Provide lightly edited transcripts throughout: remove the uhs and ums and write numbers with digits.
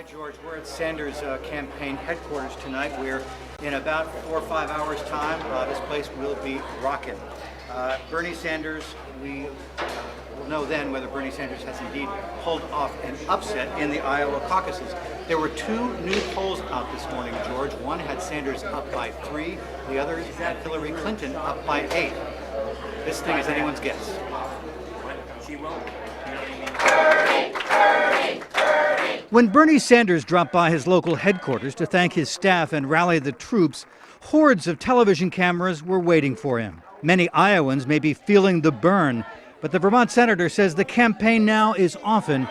Hi, George. We're at Sanders' campaign headquarters tonight. We're in about 4 or 5 hours' time. This place will be rocking. Bernie Sanders, we will know then whether Bernie Sanders has indeed pulled off an upset in the Iowa caucuses. There were two new polls out this morning, George. One had Sanders up by 3. The other had Hillary Clinton up by 8. This thing is anyone's guess. She won't. When Bernie Sanders dropped by his local headquarters to thank his staff and rally the troops, hordes of television cameras were waiting for him. Many Iowans may be feeling the burn, but the Vermont senator says the campaign now is often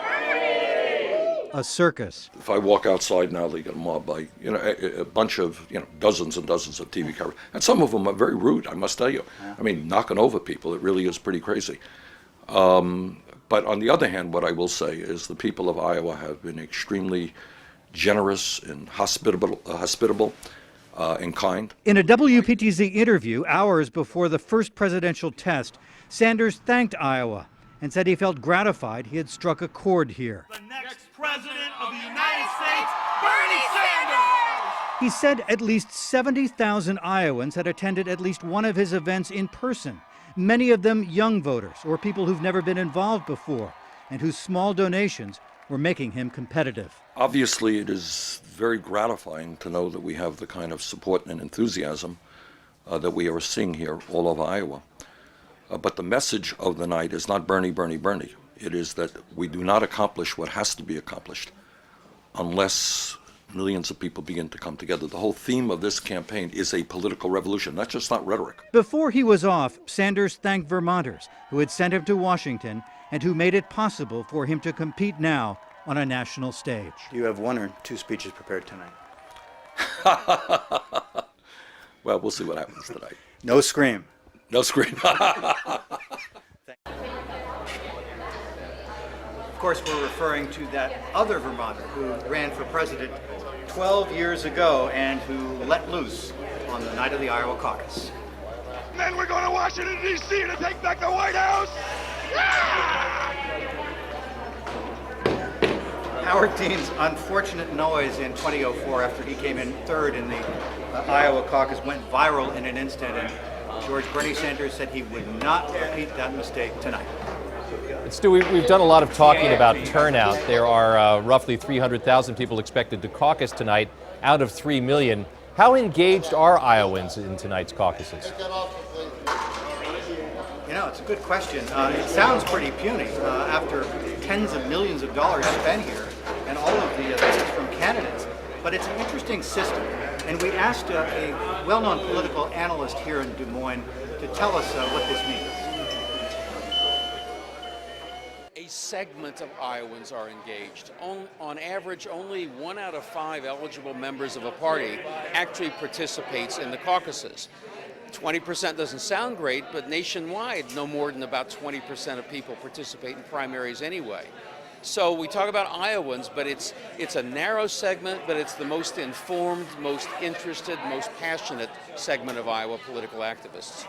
a circus. If I walk outside now, they get mobbed by a bunch of dozens and dozens of TV cameras, and some of them are very rude. I must tell you. I mean, knocking over people. It really is pretty crazy. But on the other hand, what I will say is the people of Iowa have been extremely generous and hospitable and kind. In a WPTZ interview hours before the first presidential test, Sanders thanked Iowa and said he felt gratified he had struck a chord here. The next president of the United States, Bernie Sanders! He said at least 70,000 Iowans had attended at least one of his events in person. Many of them young voters or people who've never been involved before and whose small donations were making him competitive. Obviously, it is very gratifying to know that we have the kind of support and enthusiasm that we are seeing here all over Iowa. But the message of the night is not Bernie, Bernie, Bernie. It is that we do not accomplish what has to be accomplished unless millions of people begin to come together. The whole theme of this campaign is a political revolution. That's just not rhetoric. Before he was off, Sanders thanked Vermonters who had sent him to Washington and who made it possible for him to compete now on a national stage. You have 1 or 2 speeches prepared tonight. Well, we'll see what happens tonight. No scream. No screen. Of course, we're referring to that other Vermonter who ran for president 12 years ago and who let loose on the night of the Iowa caucus. Then we're going to Washington, D.C. to take back the White House! Howard Dean's unfortunate noise in 2004 after he came in third in the Iowa caucus went viral in an instant, and George, Bernie Sanders said he would not repeat that mistake tonight. Stu, we've done a lot of talking about turnout. There are roughly 300,000 people expected to caucus tonight out of 3 million. How engaged are Iowans in tonight's caucuses? You know, it's a good question. It sounds pretty puny after tens of millions of dollars spent here and all of the visits from candidates. But it's an interesting system. And we asked a well-known political analyst here in Des Moines to tell us what this means. A segment of Iowans are engaged. On average, only 1 out of 5 eligible members of a party actually participates in the caucuses. 20% doesn't sound great, but nationwide, no more than about 20% of people participate in primaries anyway. So we talk about Iowans, but it's a narrow segment, but it's the most informed, most interested, most passionate segment of Iowa political activists.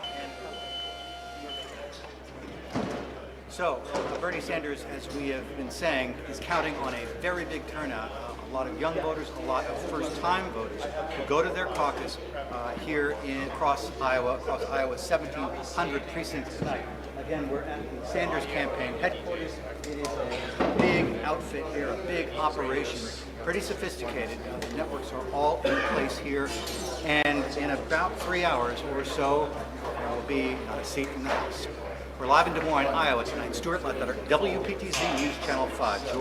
So, Bernie Sanders, as we have been saying, is counting on a very big turnout. A lot of young voters, a lot of first-time voters who go to their caucus here across Iowa's 1,700 precincts tonight. Again, we're at the Sanders campaign headquarters. It is a big outfit here, a big operation, pretty sophisticated. The networks are all in place here, and in about 3 hours or so, there will be not a seat in the House. We're live in Des Moines, Iowa tonight. Stuart Ledbetter, WPTZ News Channel 5.